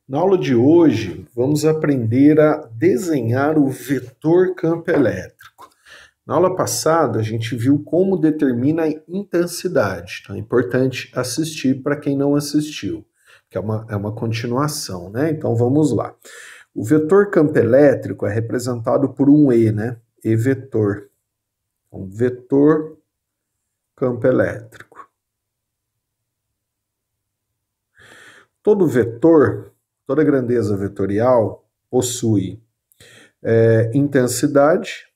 Na aula de hoje, vamos aprender a desenhar o vetor campo elétrico. Na aula passada, a gente viu como determina a intensidade. Então, é importante assistir para quem não assistiu, que é uma continuação, né? Então, vamos lá. O vetor campo elétrico é representado por um E, né? E vetor. Então, vetor campo elétrico. Todo vetor, toda grandeza vetorial, possui intensidade,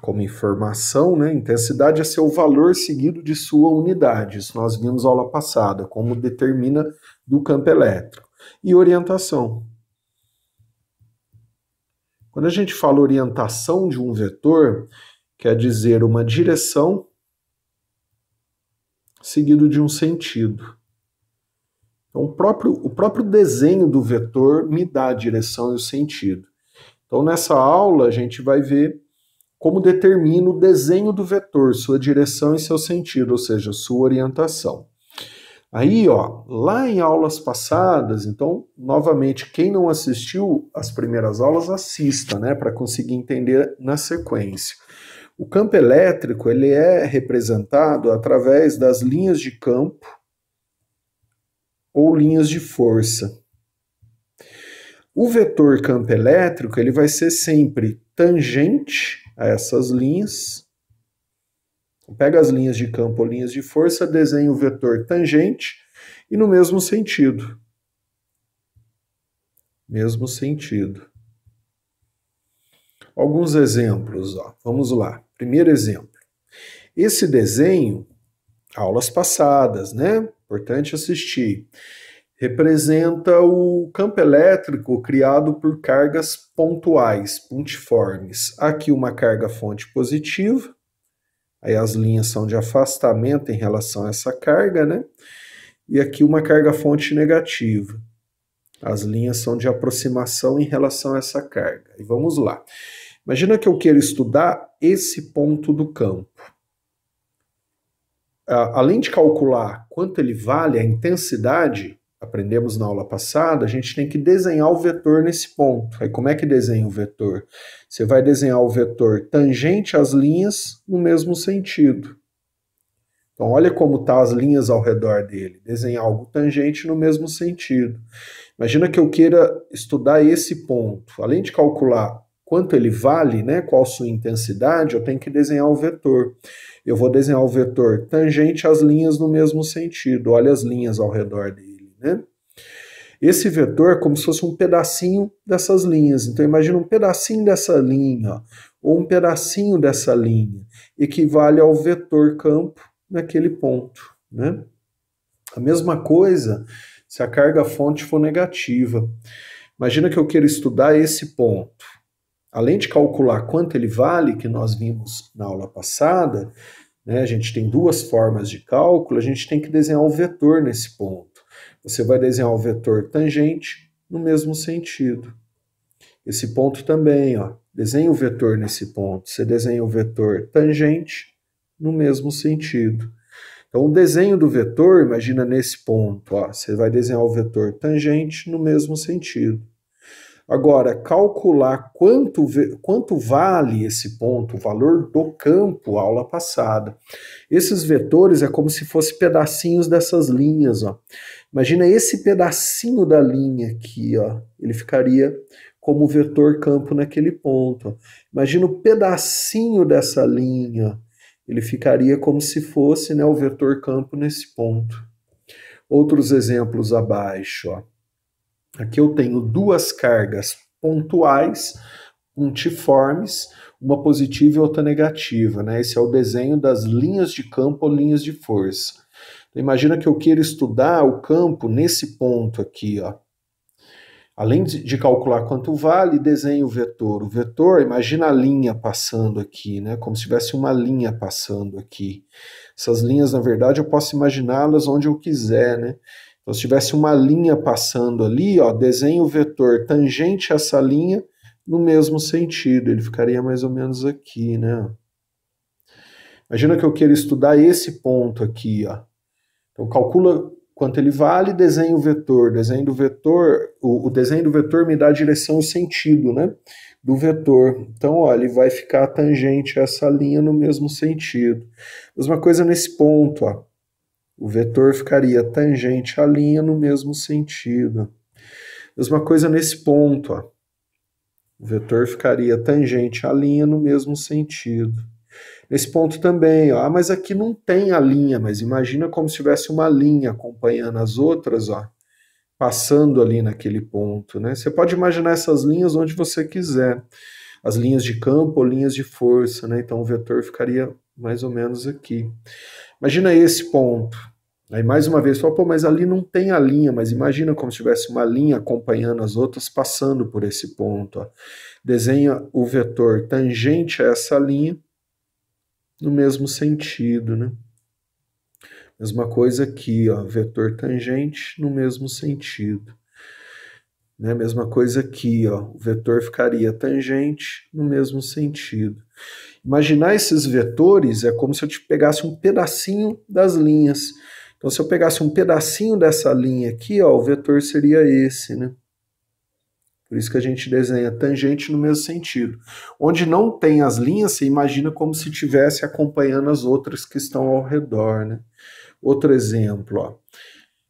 como informação, né? Intensidade é seu valor seguido de sua unidade. Isso nós vimos aula passada, como determina do campo elétrico. E orientação. Quando a gente fala orientação de um vetor, quer dizer uma direção seguido de um sentido. Então, o próprio desenho do vetor me dá a direção e o sentido. Então, nessa aula, a gente vai ver como determina o desenho do vetor, sua direção e seu sentido, ou seja, sua orientação. Aí, ó, lá em aulas passadas, então, novamente, quem não assistiu as primeiras aulas, assista, né, para conseguir entender na sequência. O campo elétrico, ele é representado através das linhas de campo ou linhas de força. O vetor campo elétrico, ele vai ser sempre tangente a essas linhas. Pega as linhas de campo ou linhas de força, desenha o vetor tangente e no mesmo sentido. Mesmo sentido. Alguns exemplos, ó. Vamos lá. Primeiro exemplo. Esse desenho, aulas passadas, né? Importante assistir. Representa o campo elétrico criado por cargas pontuais, pontiformes. Aqui uma carga fonte positiva. Aí as linhas são de afastamento em relação a essa carga, né? E aqui uma carga fonte negativa. As linhas são de aproximação em relação a essa carga. E vamos lá. Imagina que eu queira estudar esse ponto do campo. Além de calcular quanto ele vale, a intensidade, aprendemos na aula passada, a gente tem que desenhar o vetor nesse ponto. Aí como é que desenha o vetor? Você vai desenhar o vetor tangente às linhas no mesmo sentido. Então olha como tá as linhas ao redor dele. Desenhar algo tangente no mesmo sentido. Imagina que eu queira estudar esse ponto. Além de calcular quanto ele vale, né, qual sua intensidade, eu tenho que desenhar o vetor. Eu vou desenhar o vetor tangente às linhas no mesmo sentido. Olha as linhas ao redor dele, né? Esse vetor é como se fosse um pedacinho dessas linhas. Então imagina um pedacinho dessa linha, ó, ou um pedacinho dessa linha, equivale ao vetor campo naquele ponto, né? A mesma coisa se a carga fonte for negativa. Imagina que eu queira estudar esse ponto. Além de calcular quanto ele vale, que nós vimos na aula passada, né, a gente tem duas formas de cálculo, a gente tem que desenhar o vetor nesse ponto. Você vai desenhar o vetor tangente no mesmo sentido. Esse ponto também, ó, desenha o vetor nesse ponto. Você desenha o vetor tangente no mesmo sentido. Então, o desenho do vetor, imagina nesse ponto, ó, você vai desenhar o vetor tangente no mesmo sentido. Agora, calcular quanto vale esse ponto, o valor do campo, aula passada. Esses vetores é como se fossem pedacinhos dessas linhas, ó. Imagina esse pedacinho da linha aqui, ó, ele ficaria como vetor campo naquele ponto. Ó. Imagina o pedacinho dessa linha, ele ficaria como se fosse, né, o vetor campo nesse ponto. Outros exemplos abaixo, ó. Aqui eu tenho duas cargas pontuais, pontiformes, uma positiva e outra negativa, né? Esse é o desenho das linhas de campo ou linhas de força. Então, imagina que eu queira estudar o campo nesse ponto aqui, ó. Além de calcular quanto vale, desenho o vetor. O vetor, imagina a linha passando aqui, né? Como se tivesse uma linha passando aqui. Essas linhas, na verdade, eu posso imaginá-las onde eu quiser, né? Então, se tivesse uma linha passando ali, ó, desenho o vetor tangente a essa linha no mesmo sentido. Ele ficaria mais ou menos aqui, né? Imagina que eu queira estudar esse ponto aqui, ó. Então, calcula quanto ele vale, desenho o vetor. Desenho do vetor, o desenho do vetor me dá a direção e o sentido, né, do vetor. Então, ó, ele vai ficar tangente a essa linha no mesmo sentido. Mesma coisa nesse ponto, ó. O vetor ficaria tangente à linha no mesmo sentido. Mesma coisa nesse ponto, ó. O vetor ficaria tangente à linha no mesmo sentido. Nesse ponto também, ó, mas aqui não tem a linha, mas imagina como se tivesse uma linha acompanhando as outras, ó, passando ali naquele ponto, né? Você pode imaginar essas linhas onde você quiser, as linhas de campo ou linhas de força, né? Então o vetor ficaria mais ou menos aqui. Imagina esse ponto. Aí mais uma vez, fala, pô, mas ali não tem a linha, mas imagina como se tivesse uma linha acompanhando as outras, passando por esse ponto. Ó. Desenha o vetor tangente a essa linha, no mesmo sentido, né? Mesma coisa aqui, ó, vetor tangente no mesmo sentido. Né? Mesma coisa aqui, ó, o vetor ficaria tangente no mesmo sentido. Imaginar esses vetores é como se eu te pegasse um pedacinho das linhas. Então, se eu pegasse um pedacinho dessa linha aqui, ó, o vetor seria esse, né? Por isso que a gente desenha tangente no mesmo sentido. Onde não tem as linhas, você imagina como se estivesse acompanhando as outras que estão ao redor, né? Outro exemplo, ó.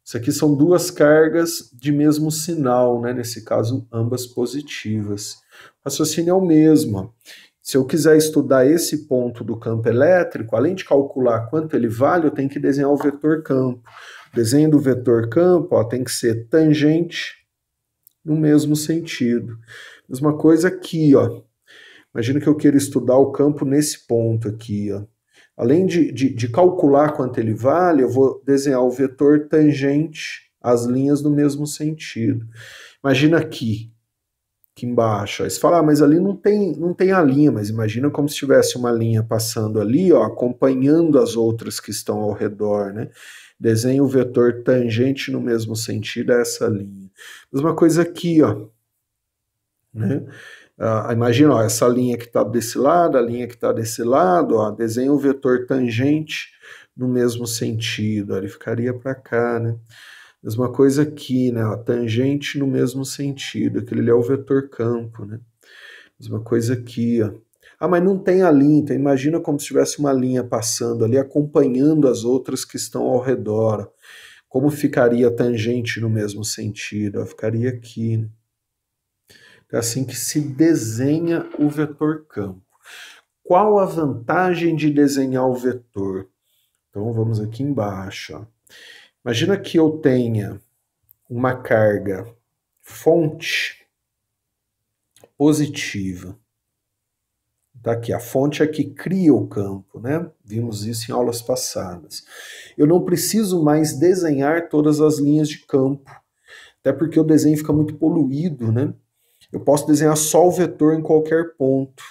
Isso aqui são duas cargas de mesmo sinal, né? Nesse caso, ambas positivas. O raciocínio é o mesmo, ó. Se eu quiser estudar esse ponto do campo elétrico, além de calcular quanto ele vale, eu tenho que desenhar o vetor campo. O desenho do vetor campo, ó, tem que ser tangente no mesmo sentido. Mesma coisa aqui, ó. Imagina que eu queira estudar o campo nesse ponto aqui, ó. Além de calcular quanto ele vale, eu vou desenhar o vetor tangente às linhas no mesmo sentido. Imagina aqui embaixo. Aí você fala, mas ali não tem a linha, mas imagina como se tivesse uma linha passando ali, ó, acompanhando as outras que estão ao redor, né? Desenha o vetor tangente no mesmo sentido a essa linha. Mesma coisa aqui, ó. Né? Imagina, ó, essa linha que está desse lado, a linha que está desse lado, ó, desenha o vetor tangente no mesmo sentido, ó, ele ficaria para cá, né? Mesma coisa aqui, né? Ó, tangente no mesmo sentido, aquele ali é o vetor campo, né? Mesma coisa aqui, ó. Ah, mas não tem a linha, então imagina como se tivesse uma linha passando ali, acompanhando as outras que estão ao redor. Ó. Como ficaria tangente no mesmo sentido? Ó, ficaria aqui, né? É assim que se desenha o vetor campo. Qual a vantagem de desenhar o vetor? Então vamos aqui embaixo. Ó. Imagina que eu tenha uma carga fonte positiva. Tá aqui, a fonte é que cria o campo, né? Vimos isso em aulas passadas. Eu não preciso mais desenhar todas as linhas de campo, até porque o desenho fica muito poluído, né? Eu posso desenhar só o vetor em qualquer ponto.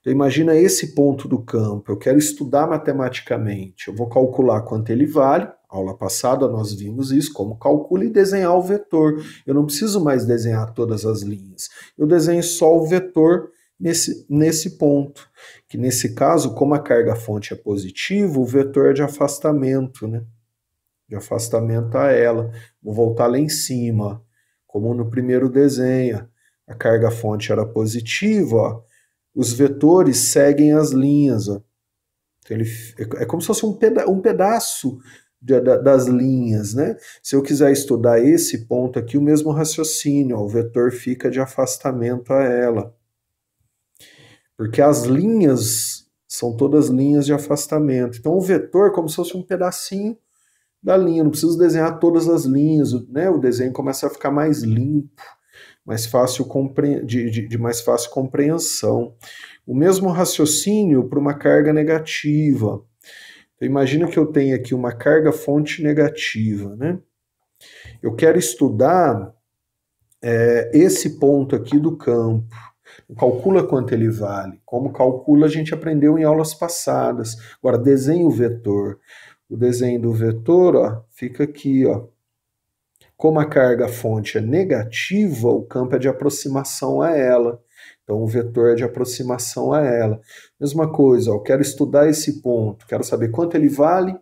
Então imagina esse ponto do campo, eu quero estudar matematicamente, eu vou calcular quanto ele vale, aula passada nós vimos isso, como calcula e desenhar o vetor. Eu não preciso mais desenhar todas as linhas, eu desenho só o vetor nesse ponto, que nesse caso, como a carga fonte é positiva, o vetor é de afastamento, né? De afastamento a ela. Vou voltar lá em cima, como no primeiro desenho. A carga fonte era positiva, ó, os vetores seguem as linhas. Ó. Então é como se fosse um pedaço das linhas. Né? Se eu quiser estudar esse ponto aqui, o mesmo raciocínio, ó, o vetor fica de afastamento a ela. Porque as linhas são todas linhas de afastamento. Então o vetor é como se fosse um pedacinho da linha, não preciso desenhar todas as linhas, né? O desenho começa a ficar mais limpo. Mais fácil de mais fácil compreensão. O mesmo raciocínio para uma carga negativa. Então, imagina que eu tenho aqui uma carga fonte negativa, né? Eu quero estudar esse ponto aqui do campo. Calcula quanto ele vale. Como calcula, a gente aprendeu em aulas passadas. Agora, desenha o vetor. O desenho do vetor, ó, fica aqui, ó. Como a carga fonte é negativa, o campo é de aproximação a ela. Então, o vetor é de aproximação a ela. Mesma coisa, ó, eu quero estudar esse ponto, quero saber quanto ele vale,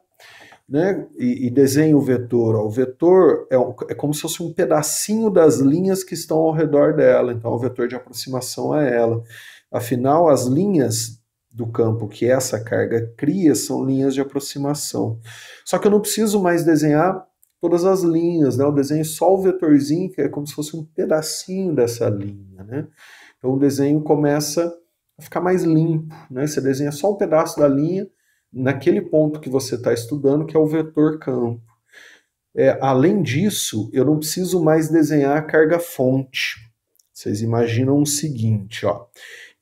né, e desenho o vetor. Ó, o vetor é como se fosse um pedacinho das linhas que estão ao redor dela, então o vetor de aproximação a ela. Afinal, as linhas do campo que essa carga cria são linhas de aproximação. Só que eu não preciso mais desenhar todas as linhas, né? Eu desenho só o vetorzinho, que é como se fosse um pedacinho dessa linha, né? Então o desenho começa a ficar mais limpo, né? Você desenha só um pedaço da linha naquele ponto que você está estudando, que é o vetor campo. Além disso, eu não preciso mais desenhar a carga fonte. Vocês imaginam o seguinte, ó.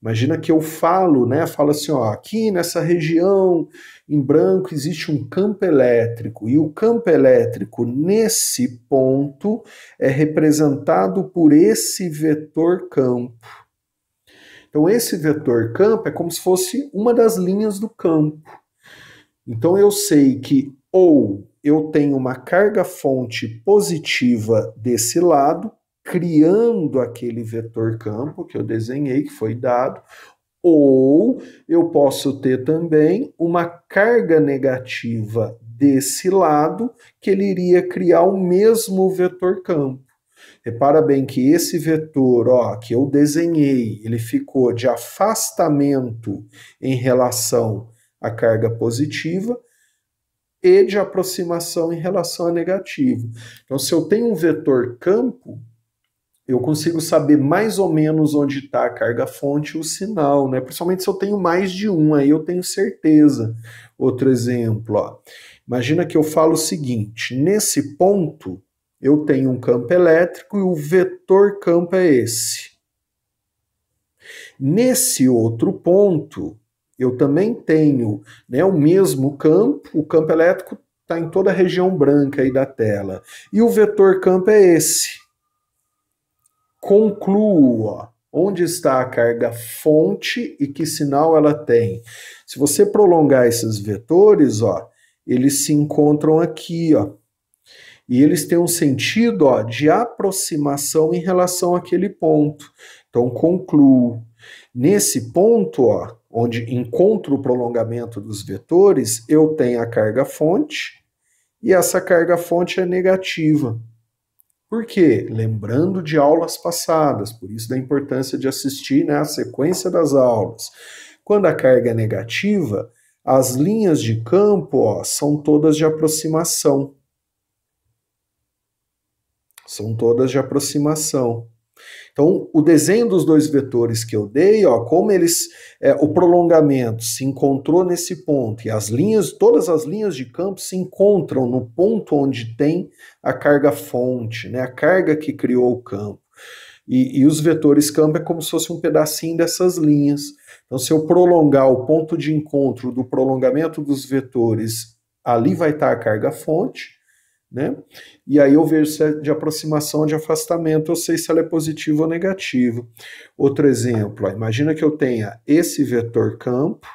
Imagina que eu falo, né? Falo assim, ó, aqui nessa região em branco existe um campo elétrico e o campo elétrico nesse ponto é representado por esse vetor campo. Então esse vetor campo é como se fosse uma das linhas do campo. Então eu sei que ou eu tenho uma carga fonte positiva desse lado, criando aquele vetor campo que eu desenhei, que foi dado, ou eu posso ter também uma carga negativa desse lado, que ele iria criar o mesmo vetor campo. Repara bem que esse vetor, ó, que eu desenhei, ele ficou de afastamento em relação à carga positiva e de aproximação em relação à negativa. Então, se eu tenho um vetor campo, eu consigo saber mais ou menos onde está a carga fonte e o sinal, né? Principalmente se eu tenho mais de um, aí eu tenho certeza. Outro exemplo, ó. Imagina que eu falo o seguinte, nesse ponto eu tenho um campo elétrico e o vetor campo é esse. Nesse outro ponto, eu também tenho, né, o mesmo campo, o campo elétrico está em toda a região branca aí da tela. E o vetor campo é esse. Concluo, ó, onde está a carga fonte e que sinal ela tem. Se você prolongar esses vetores, ó, eles se encontram aqui, ó. E eles têm um sentido, ó, de aproximação em relação àquele ponto. Então, concluo. Nesse ponto, ó, onde encontro o prolongamento dos vetores, eu tenho a carga fonte e essa carga fonte é negativa. Por quê? Lembrando de aulas passadas, por isso da importância de assistir, né, a sequência das aulas. Quando a carga é negativa, as linhas de campo, ó, são todas de aproximação. São todas de aproximação. Então, o desenho dos dois vetores que eu dei, ó, como eles, o prolongamento se encontrou nesse ponto e as linhas, todas as linhas de campo se encontram no ponto onde tem a carga fonte, né, a carga que criou o campo. E os vetores campo é como se fosse um pedacinho dessas linhas. Então, se eu prolongar o ponto de encontro do prolongamento dos vetores, ali vai estar a carga fonte, né? E aí eu vejo se é de aproximação ou de afastamento, eu sei se ela é positiva ou negativa. Outro exemplo, ó, imagina que eu tenha esse vetor campo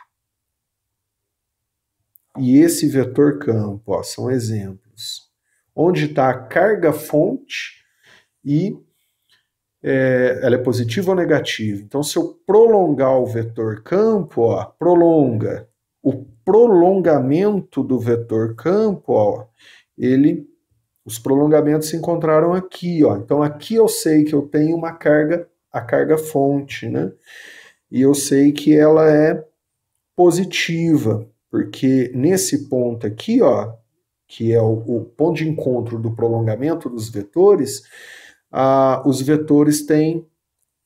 e esse vetor campo, ó, são exemplos. Onde está a carga fonte e ela é positiva ou negativa. Então, se eu prolongar o vetor campo, ó, prolonga. O prolongamento do vetor campo, ó, os prolongamentos se encontraram aqui, ó. Então aqui eu sei que eu tenho uma carga, a carga fonte, né? E eu sei que ela é positiva, porque nesse ponto aqui, ó, que é o ponto de encontro do prolongamento dos vetores, os vetores têm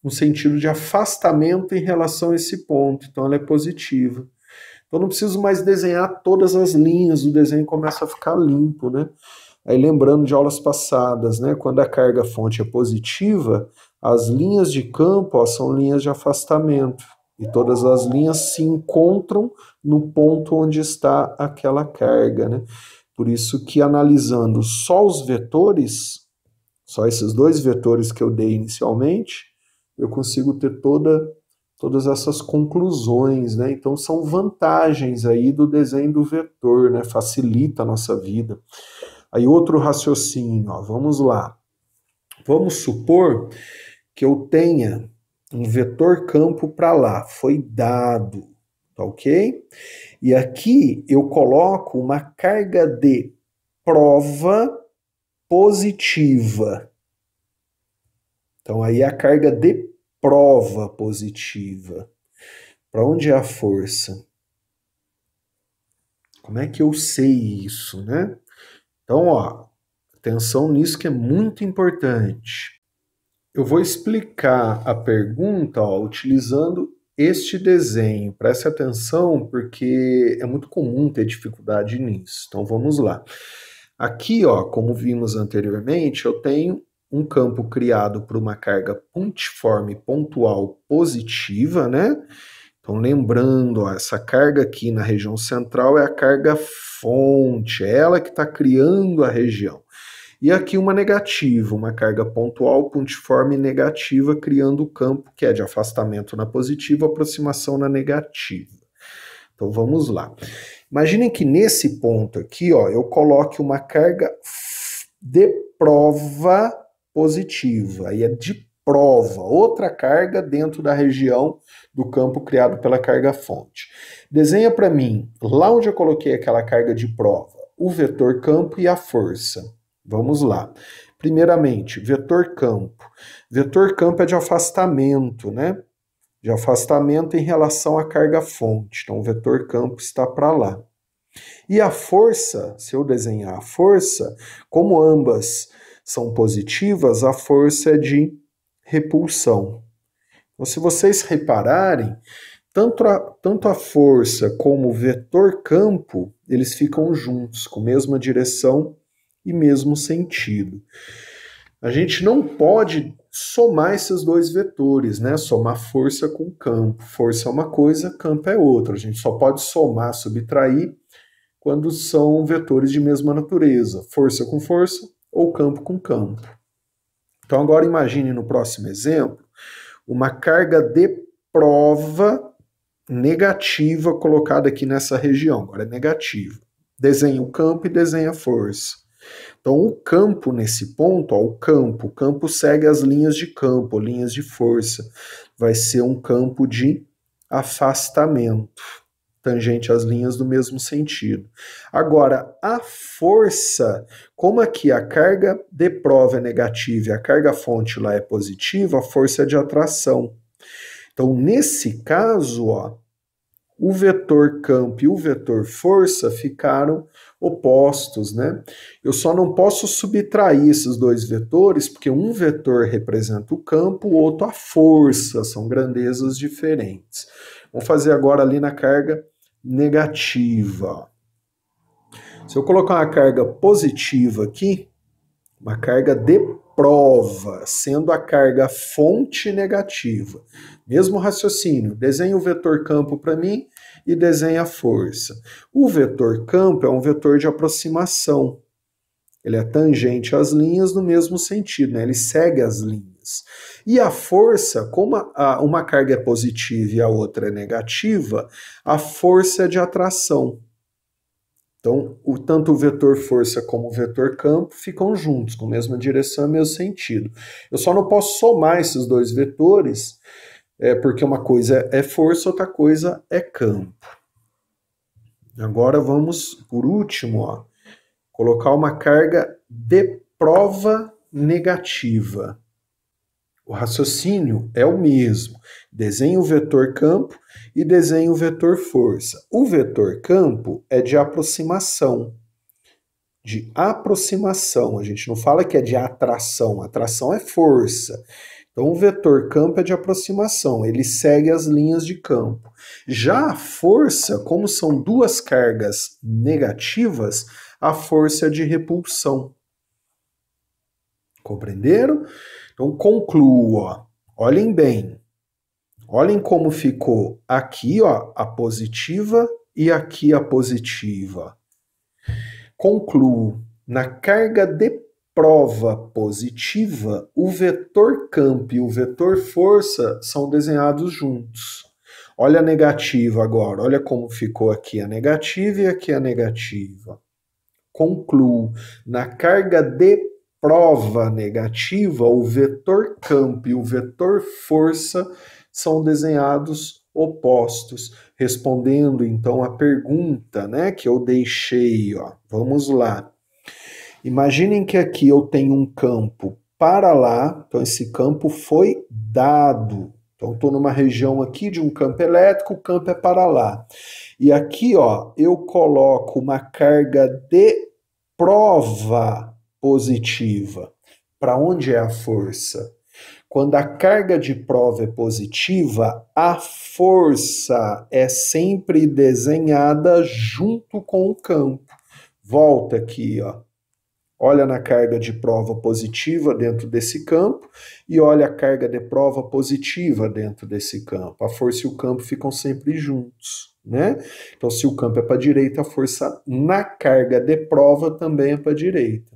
um sentido de afastamento em relação a esse ponto, então ela é positiva. Então não preciso mais desenhar todas as linhas, o desenho começa a ficar limpo, né? Aí lembrando de aulas passadas, né, quando a carga fonte é positiva, as linhas de campo, ó, são linhas de afastamento. E todas as linhas se encontram no ponto onde está aquela carga, né? Por isso que analisando só os vetores, só esses dois vetores que eu dei inicialmente, eu consigo ter todas essas conclusões, né? Então são vantagens aí do desenho do vetor, né? Facilita a nossa vida. Aí outro raciocínio, ó, vamos lá. Vamos supor que eu tenha um vetor campo para lá, foi dado. tá ok? E aqui eu coloco uma carga de prova positiva. Então aí é a carga de prova positiva. Para onde é a força? Como é que eu sei isso, né? Então, ó, atenção nisso que é muito importante. Eu vou explicar a pergunta, ó, utilizando este desenho. Preste atenção, porque é muito comum ter dificuldade nisso. Então, vamos lá. Aqui, ó, como vimos anteriormente, eu tenho um campo criado por uma carga pontiforme pontual positiva, né? Então, lembrando, ó, essa carga aqui na região central é a carga fonte, é ela que está criando a região. E aqui uma negativa, uma carga pontual pontiforme negativa, criando o campo que é de afastamento na positiva, aproximação na negativa. Então vamos lá. Imaginem que nesse ponto aqui, ó, eu coloque uma carga de prova positiva, aí é de prova, outra carga dentro da região do campo criado pela carga fonte. Desenha para mim, lá onde eu coloquei aquela carga de prova, o vetor campo e a força. Vamos lá. Primeiramente, vetor campo. Vetor campo é de afastamento, né? De afastamento em relação à carga fonte. Então, o vetor campo está para lá. E a força, se eu desenhar a força, como ambas são positivas, a força é de repulsão. Então, se vocês repararem, tanto a força como o vetor campo, eles ficam juntos, com a mesma direção e mesmo sentido. A gente não pode somar esses dois vetores, né? Somar força com campo. Força é uma coisa, campo é outra. A gente só pode somar, subtrair, quando são vetores de mesma natureza. Força com força ou campo com campo. Então agora imagine no próximo exemplo uma carga de prova negativa colocada aqui nessa região. Agora é negativa. Desenha o campo e desenha a força. Então, o campo nesse ponto, ó, o campo segue as linhas de campo, linhas de força. Vai ser um campo de afastamento, tangente às linhas do mesmo sentido. Agora, a força, como aqui a carga de prova é negativa e a carga fonte lá é positiva, a força é de atração. Então, nesse caso, ó, o vetor campo e o vetor força ficaram opostos, né? Eu só não posso subtrair esses dois vetores, porque um vetor representa o campo, o outro a força, são grandezas diferentes. Vamos fazer agora ali na carga negativa. Se eu colocar uma carga positiva aqui, uma carga de prova, sendo a carga fonte negativa. Mesmo raciocínio, desenha o vetor campo para mim e desenha a força. O vetor campo é um vetor de aproximação. Ele é tangente às linhas no mesmo sentido, né? Ele segue as linhas. E a força, como uma carga é positiva e a outra é negativa, a força é de atração. Então, tanto o vetor força como o vetor campo ficam juntos, com a mesma direção e mesmo sentido. Eu só não posso somar esses dois vetores, porque uma coisa é força, outra coisa é campo. Agora vamos, por último, ó, colocar uma carga de prova negativa. O raciocínio é o mesmo. Desenho o vetor campo e desenho o vetor força. O vetor campo é de aproximação. De aproximação. A gente não fala que é de atração. Atração é força. Então, o vetor campo é de aproximação. Ele segue as linhas de campo. Já a força, como são duas cargas negativas, a força é de repulsão. Compreenderam? Então, concluo, ó. Olhem bem. Olhem como ficou aqui, ó, a positiva e aqui a positiva. Concluo. Na carga de prova positiva, o vetor campo e o vetor força são desenhados juntos. Olha a negativa agora. Olha como ficou aqui a negativa e aqui a negativa. Concluo. Na carga de prova negativa, o vetor campo e o vetor força são desenhados opostos. Respondendo então a pergunta, né, que eu deixei, ó. Vamos lá. Imaginem que aqui eu tenho um campo para lá, então esse campo foi dado. Então estou numa região aqui de um campo elétrico, o campo é para lá. E aqui, ó, eu coloco uma carga de prova positiva. Para onde é a força? Quando a carga de prova é positiva, a força é sempre desenhada junto com o campo. Volta aqui, ó. Olha na carga de prova positiva dentro desse campo e olha a carga de prova positiva dentro desse campo. A força e o campo ficam sempre juntos, né? Então, se o campo é para a direita, a força na carga de prova também é para a direita.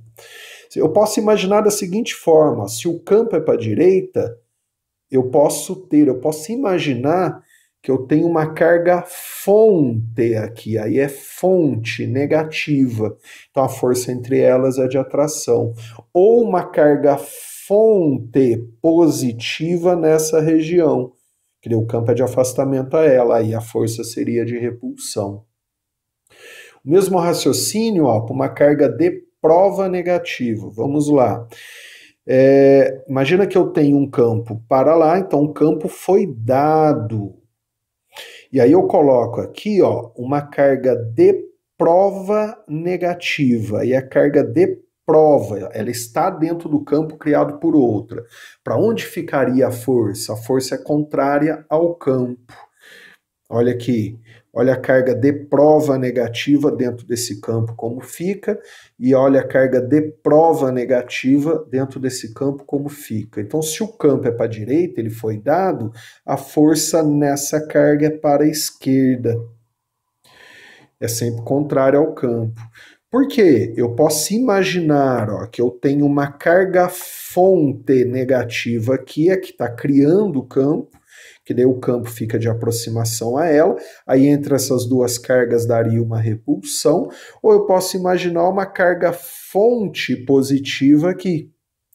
Eu posso imaginar da seguinte forma: se o campo é para a direita, eu posso imaginar que eu tenho uma carga fonte aqui, aí é fonte negativa. Então a força entre elas é de atração. Ou uma carga fonte positiva nessa região, que o campo é de afastamento a ela, aí a força seria de repulsão. O mesmo raciocínio, ó, para uma carga de prova negativa. Vamos lá. Imagina que eu tenho um campo para lá, então o campo foi dado. E aí eu coloco aqui, ó, uma carga de prova negativa. E a carga de prova, ela está dentro do campo criado por outra. Para onde ficaria a força? A força é contrária ao campo. Olha aqui, olha a carga de prova negativa dentro desse campo como fica, e olha a carga de prova negativa dentro desse campo como fica. Então, se o campo é para a direita, ele foi dado, a força nessa carga é para a esquerda. É sempre contrário ao campo. Por quê? Eu posso imaginar, ó, que eu tenho uma carga fonte negativa aqui, é que está criando o campo, que daí o campo fica de aproximação a ela, aí entre essas duas cargas daria uma repulsão, ou eu posso imaginar uma carga fonte positiva aqui,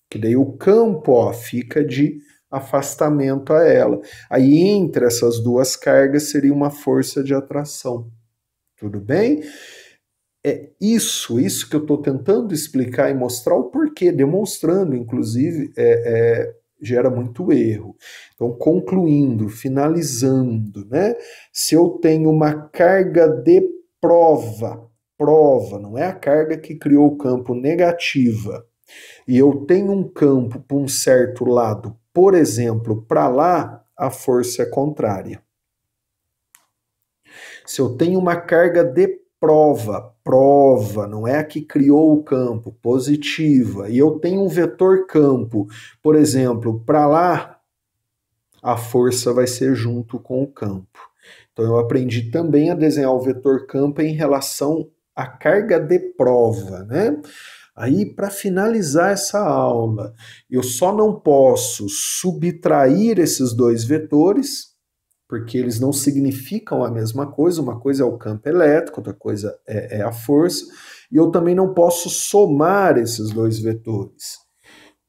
que daí o campo, ó, fica de afastamento a ela. Aí entre essas duas cargas seria uma força de atração. Tudo bem? É isso que eu estou tentando explicar e mostrar o porquê, demonstrando, inclusive, gera muito erro. Então, concluindo, finalizando, né? Se eu tenho uma carga de prova, não é a carga que criou o campo negativa, e eu tenho um campo para um certo lado, por exemplo, para lá, a força é contrária. Se eu tenho uma carga de prova, não é a que criou o campo, positiva, e eu tenho um vetor campo, por exemplo, para lá, a força vai ser junto com o campo. Então eu aprendi também a desenhar o vetor campo em relação à carga de prova, né? Aí, para finalizar essa aula, eu só não posso subtrair esses dois vetores, porque eles não significam a mesma coisa. Uma coisa é o campo elétrico, outra coisa é a força, e eu também não posso somar esses dois vetores,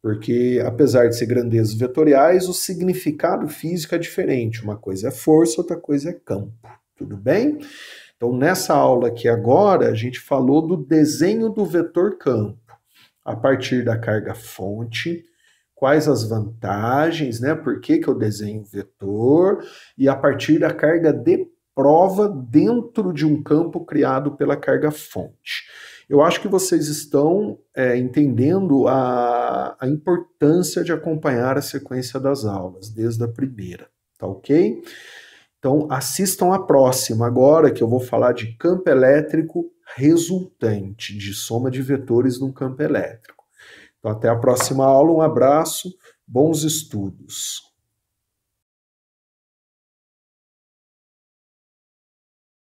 porque apesar de ser grandezas vetoriais, o significado físico é diferente. Uma coisa é força, outra coisa é campo. Tudo bem? Então, nessa aula aqui agora, a gente falou do desenho do vetor campo, a partir da carga fonte, quais as vantagens, né? Por que eu desenho o vetor, e a partir da carga de prova dentro de um campo criado pela carga fonte. Eu acho que vocês estão entendendo a importância de acompanhar a sequência das aulas, desde a primeira, tá ok? Então, assistam a próxima agora, que eu vou falar de campo elétrico resultante, de soma de vetores num campo elétrico. Então, até a próxima aula, um abraço, bons estudos.